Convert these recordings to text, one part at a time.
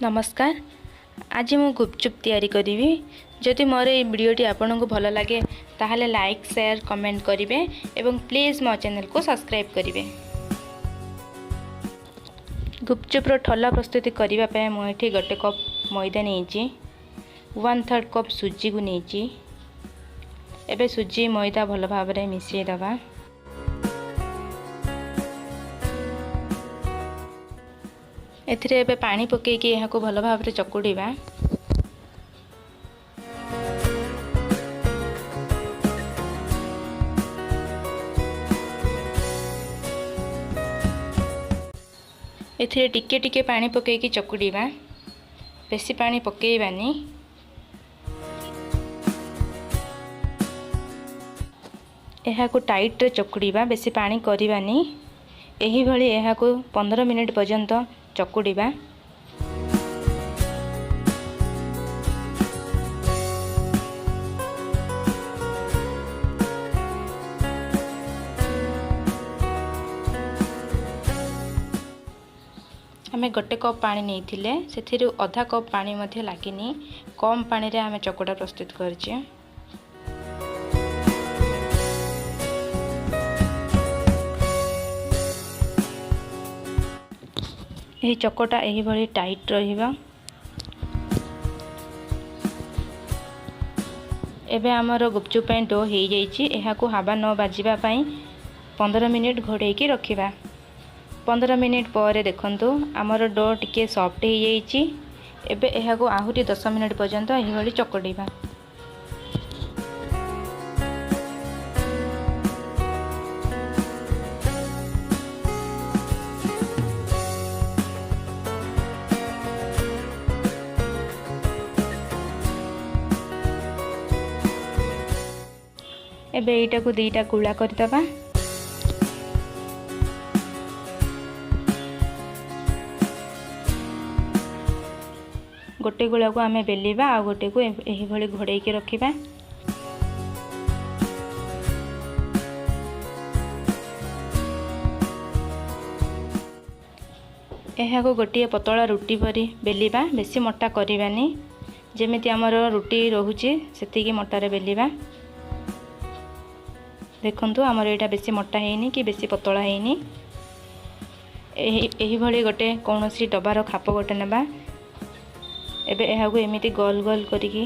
नमस्कार। आज मु गुपचुप तैयारी करी। जदि मोर ये वीडियोटी आपन को भल लगे ताहले लाइक शेयर कमेंट करेंगे एवं प्लीज मो चैनल को सब्सक्राइब करेंगे। गुपचुप्र ठला प्रस्तुति करने मुझे गोटे कप मैदा नहीं 1/3 कप सुजी को नहीं। एबे सुजी मैदा भल भाव में मिसई दबा। एथिरे एबे पानी पकेकी यहाँ को भल भाव में चकुड़ीबा। एथिरे टिके टिके पानी पकेकी चकुड़ीबा, बेसी पानी पकेइबानी। यहाँ को टाइट रे चकुड़ीबा, बेसी पानी करिबानी। एही भली यहाँ को 15 मिनिट पर्यंत चकुड़ीबा। आमे गोटे कप पानी नहीं थिले, सेथिरु आधा कप पानी मध्य लागिनी। कम पानी रे आमे चकोड़ा प्रस्तुत करछे। यही चकोटा यही भली टाइट रहिबा। एबे हमर गुपचुप पे डो हो जाइछि। एहा को हवा न बाजिबा पई 15 मिनिट घोड़े की रखिबा। 15 मिनिट पर देखंतु हमर डो टिके सॉफ्ट हो जाइछि। एबे एहा को आहुरी 10 मिनिट पर्यंत एही भली चकोड़ीबा। एबे एटा को दीटा गुला कर दबा। गोटे गुला को आमे बेलिबा आ गोटे को एही भली घोड़े के रखिबा। एहा को गोटे पतला रुटी परी बेलिबा, बेसी मोटा करिबानी। जेमिति हमर रुटी रहुची सेतिकी मोटा रे बेलिबा। देखंतु हमर एटा बेसी मोटा हेनी कि बेसी पतला हेनी। एही भली गोटे कौनसी डबार खाप गोटे नेबा। एबे एहा को एमिति गोल गोल करिकी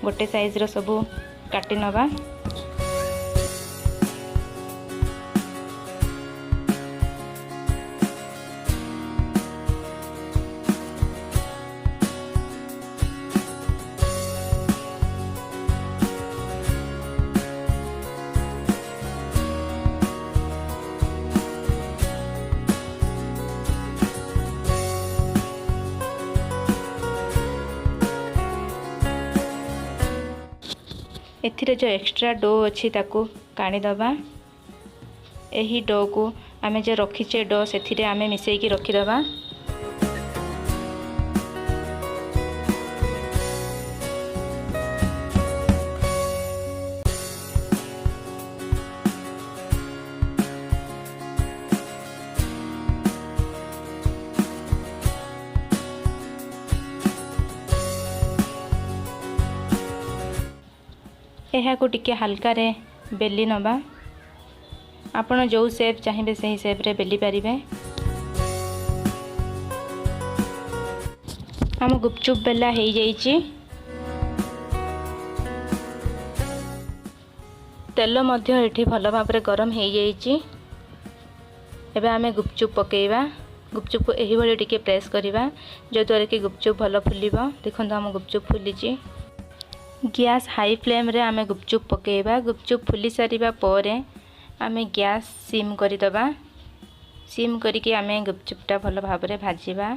गोटे साइज रो सब काटी नबा। एथिरे जो एक्स्ट्रा डो अच्छी ताकू काढ़ी दबा। एही डो को आमे जे रखीचे डो सेथिरे आमे मिसेई की रखी दबा। एहा को टिके हल्का रे बेली नबा। आपण जो शेप चाहिए सही शेप रे बेली पारिबे। हम गुपचुप बेला हो जाइछि। तेल मध्य एठी भल भाव रे गरम हो जाइछि। एबे आमे गुपचुप पकेइबा। गुपचुप को एही भली टिके प्रेस करिबा, जो द्वारा कि गुपचुप भल फुलिबो। देखंतु हम गुपचुप फुलिछि। गैस हाई फ्लेम रे आमे गुपचुप पकेइबा। गुपचुप फुली सारिबा परे आमे गैस सिम करि दबा। सिम करिके आमे गुपचुपटा भल भाव रे भाजिबा।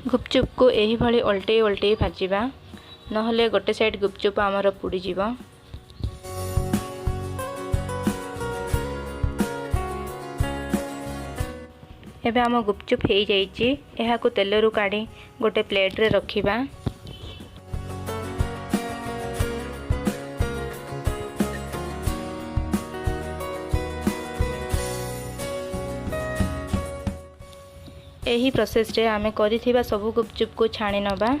गुपचुप को एही भली उल्टे उल्टे भाजिबा, नहले गोटे साइड गुपचुप हमर पुड़ी जीवो। एबे आम गुपचुप हो जाइछि। एहा को तेलरू काढ़ी गोटे प्लेट रे रखिबा। यही प्रोसेस रे आमे करिथिबा सब गुपचुप को छाणी नबा।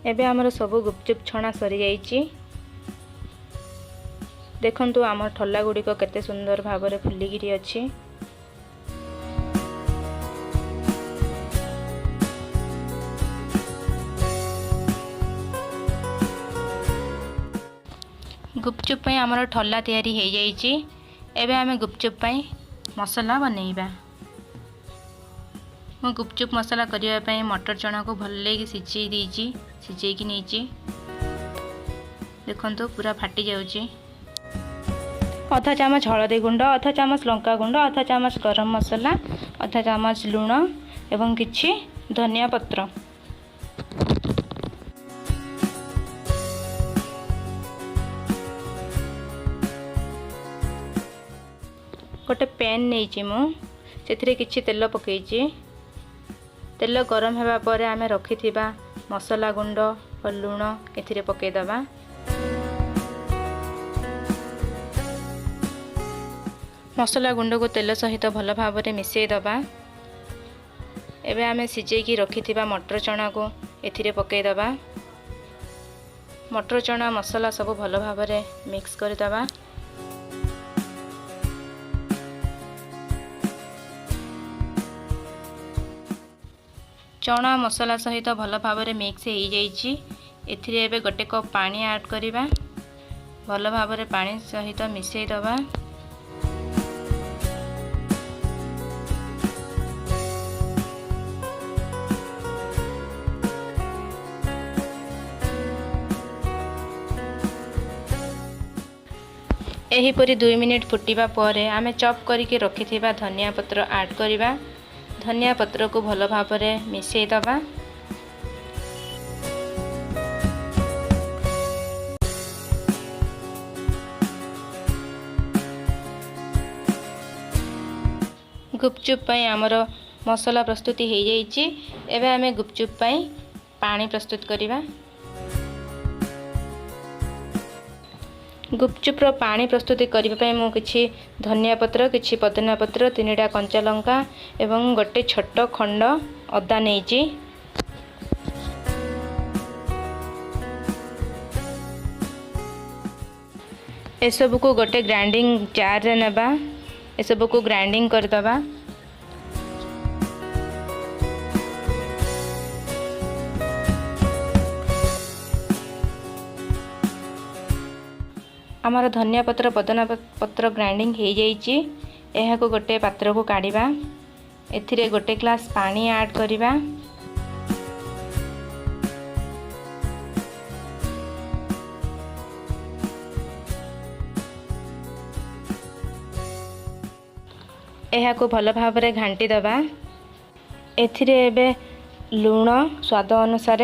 एबे आमर सब गुपचुप छणा सरी जाइए। देखंतु आम ठल्ला गुड़िक केते सुंदर भाव में फुलिकी अच्छी। गुपचुप पई आमर ठल्ला तैयारी हो जाइए। एबे आमे गुपचुप पई मसला बनैबा। मो गुपचुप मसला करने मटर चना को भल सिझे देची, सिझे नहीं देखो पूरा फाटी जाऊँगी। अधा चामच हलदी गुंड, अधा चामच लंका गुंड, अधा चामच गरम मसला, अधा चामच लुण एवं किछि धनिया पत्र। गोटे पैन नहीं मु से किछि तेल पकईची। तेल गरम होगा पर आम रखि मसला गुंड और लुण ए पकईदबा। मसला गुंड को तेल सहित भल भाव में मिसईदबा। एबे आम सिझेकी रखि मटर चना को ए पकईदबा। मटर चना मसला सब भल भाव में मिक्स करदबा। चना मसला सहित भल भाव में मिक्स हो जाइए। एथिरे गोटे कप पानी ऐड करिबा। भल भाव में पानी सहित मिसईदबा। एहीपरी 2 मिनिट फुटिबा परे आमे चॉप करके रखिथिबा धनिया पत्र ऐड करिबा। धनिया पत्र को भल भाव में मिसईदबा। गुपचुप पई आमर मसला प्रस्तुति हो जाइए। एबे आमे गुपचुप पई पानी प्रस्तुत करिबा। गुपचुप रो पानी प्रस्तुति करने मु किछि धनिया पत्र, किछि पुदीना पत्र, 3टा कंचा लंका एवं गोटे छोट खंड अदा नेइछि। एसबू को गोटे ग्राइंडिंग जार रे नेबा। एसबू को ग्राइंडिंग करदबा। आमर धनिया पत्र पुदीना पत्र ग्राइंडिंग हो जाइए। यह को गोटे पात्र को काढ़ा। एथिरे गोटे ग्लास पानी ऐड करिबा। यह को भल भाव में घांटी दबा। एथिरे एबे लुण स्वाद अनुसार,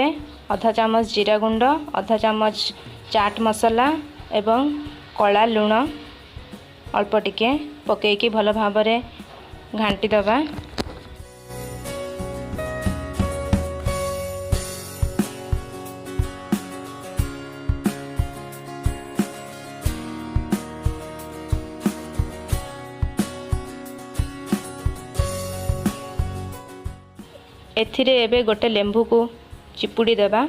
आधा चामच जीरा गुंड, आधा चामच चाट मसला एवं कला लुण अल्प टिके पकईकी भल भाव में घांटी दबा। एथिरे एबे गोटे लेंबू को चिपुड़ी दबा।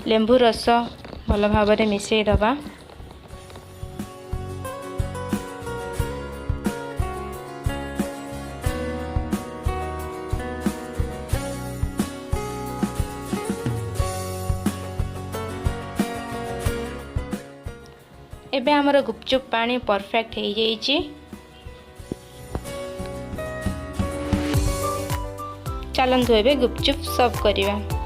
लेंबू रस भल भाव में मिसई दबा। एबे हमर गुपचुप पानी परफेक्ट हो जाइए। ଚାଲନ୍ତୁ ଏବେ ଗୁପଚୁପ୍ ସର୍ଭ କରିବା।